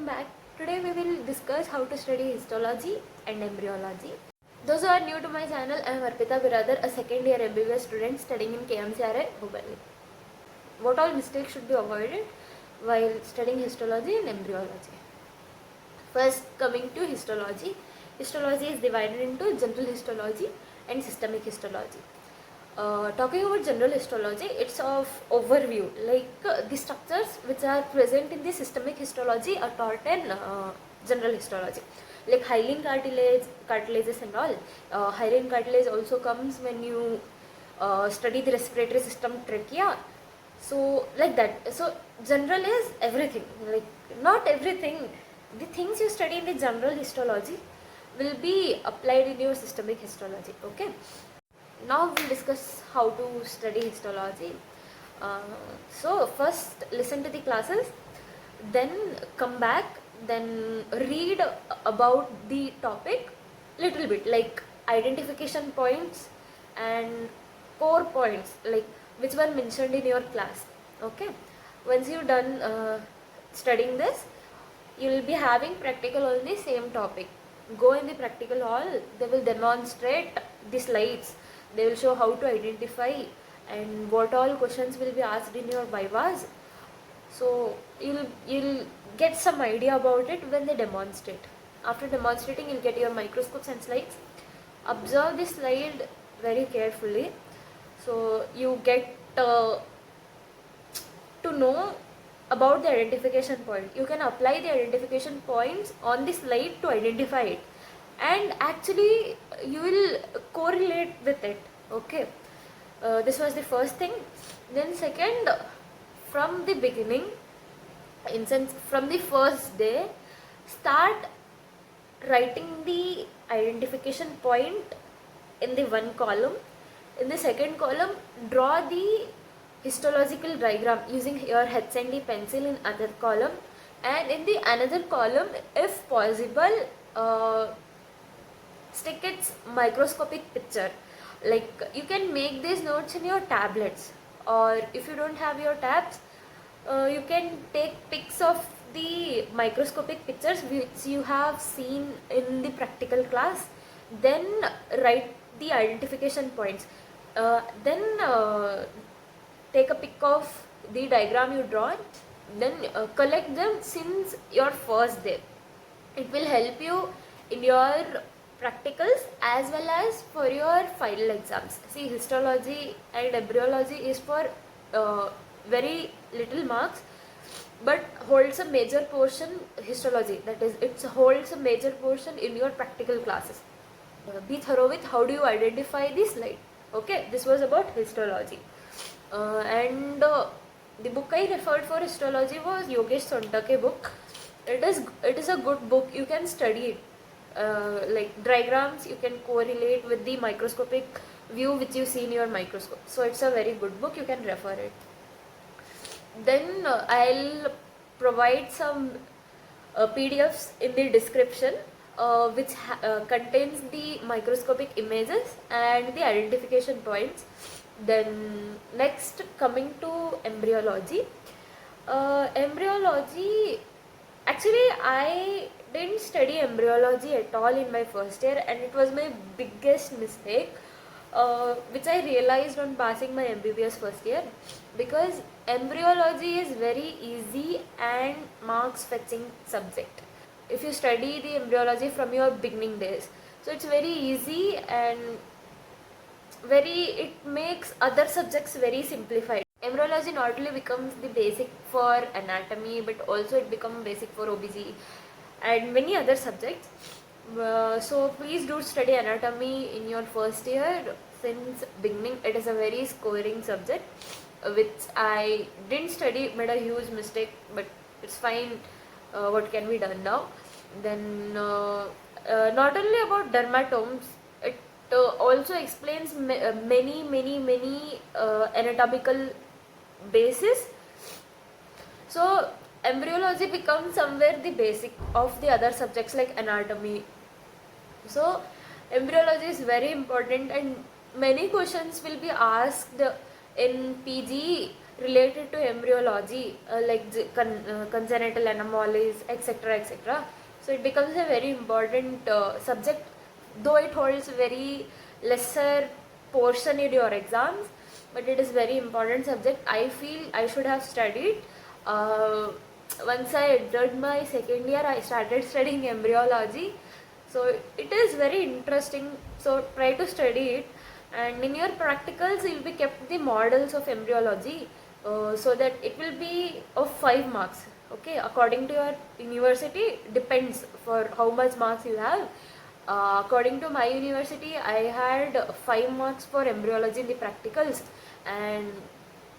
back. Today we will discuss how to study histology and embryology. Those who are new to my channel, I am Arpita Biradar, a second year MBBS student studying in KMCRI, Hubballi. What all mistakes should be avoided while studying histology and embryology? First, coming to histology. Histology is divided into general histology and systemic histology. Talking about general histology, it's of overview, like the structures which are present in the systemic histology are taught in general histology, like hyaline cartilages and all. Hyaline cartilage also comes when you study the respiratory system, trachea. So like that. So general is everything, like not everything. The things you study in the general histology will be applied in your systemic histology. Okay. Now we'll discuss how to study histology. So first listen to the classes, then come back, then read about the topic little bit, like identification points and core points, like which were mentioned in your class. Okay, once you're done studying this, you will be having practical on the same topic. Go in the practical hall, they will demonstrate the slides, they will show how to identify and what all questions will be asked in your vivas. So you'll get some idea about it when they demonstrate. After demonstrating, you'll get your microscopes and slides. Observe the slide very carefully, so you get to know about the identification point. You can apply the identification points on the slide to identify it, and actually you will correlate with it. Okay, this was the first thing. Then second, from the beginning, in sense from the first day, start writing the identification point in the one column. In the second column, draw the histological diagram using your HND pencil in other column, and in the another column, if possible, stick its microscopic picture. Like you can make these notes in your tablets, or if you don't have your tabs, you can take pics of the microscopic pictures which you have seen in the practical class, then write the identification points. Then take a pic of the diagram you drawn, then collect them since your first day. It will help you in your practicals as well as for your final exams. See, histology and embryology is for very little marks, but holds a major portion. Histology, that is, it holds a major portion in your practical classes. Be thorough with how do you identify the slide. Okay, this was about histology. And the book I referred for histology was Yogesh Sontake book. It is a good book. You can study it. Like diagrams, you can correlate with the microscopic view which you see in your microscope. So it's a very good book. You can refer it. Then I'll provide some PDFs in the description, which contains the microscopic images and the identification points. Then next, coming to embryology. Embryology, actually I didn't study embryology at all in my first year, and it was my biggest mistake, which I realized on passing my MBBS first year, because embryology is very easy and marks fetching subject if you study the embryology from your beginning days. So it's very easy and it makes other subjects very simplified. Embryology not only becomes the basic for anatomy, but also it becomes basic for OBG and many other subjects. So please do study anatomy in your first year since beginning. It is a very scoring subject, which I didn't study, made a huge mistake, but it's fine. What can be done now? Then not only about dermatomes, it also explains many anatomical basis. So embryology becomes somewhere the basic of the other subjects like anatomy. So embryology is very important, and many questions will be asked in PG related to embryology, like congenital anomalies, etc. etc. So it becomes a very important subject, though it holds very lesser portion in your exams, but it is very important subject. I feel I should have studied. uh, Once I did my second year, I started studying embryology, so it is very interesting, so try to study it. And in your practicals you will be kept the models of embryology, so that it will be of 5 marks. Okay, according to your university depends for how much marks you have. According to my university, I had 5 marks for embryology in the practicals and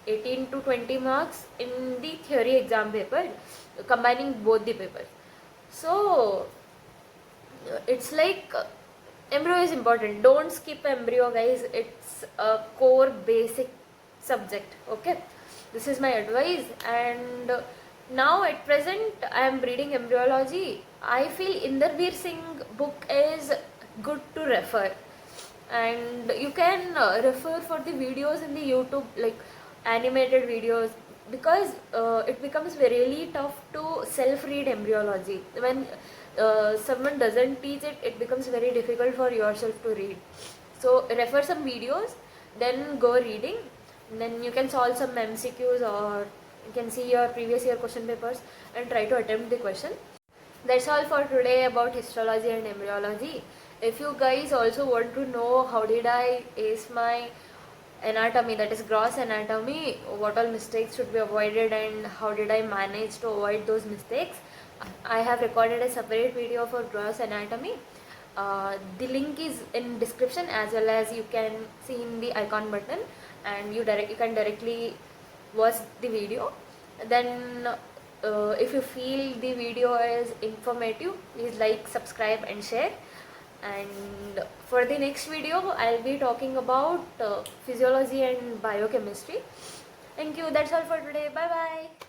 18 to 20 marks in the theory exam paper, combining both the papers. So it's like embryo is important. Don't skip embryo, guys. It's a core basic subject. Okay, this is my advice. And now at present I am reading embryology. I feel Inderveer Singh book is good to refer, and you can refer for the videos in the YouTube, like animated videos, because it becomes really tough to self read embryology. When someone doesn't teach it, it becomes very difficult for yourself to read. So refer some videos, then go reading, then you can solve some MCQs, or you can see your previous year question papers and try to attempt the question. That's all for today about histology and embryology. If you guys also want to know how did I ace my anatomy, that is gross anatomy, what all mistakes should be avoided and how did I manage to avoid those mistakes, I have recorded a separate video for gross anatomy. The link is in description, as well as you can see in the icon button, and you can directly watch the video. Then if you feel the video is informative, please like, subscribe and share. And for the next video I'll be talking about physiology and biochemistry. Thank you. That's all for today. Bye bye.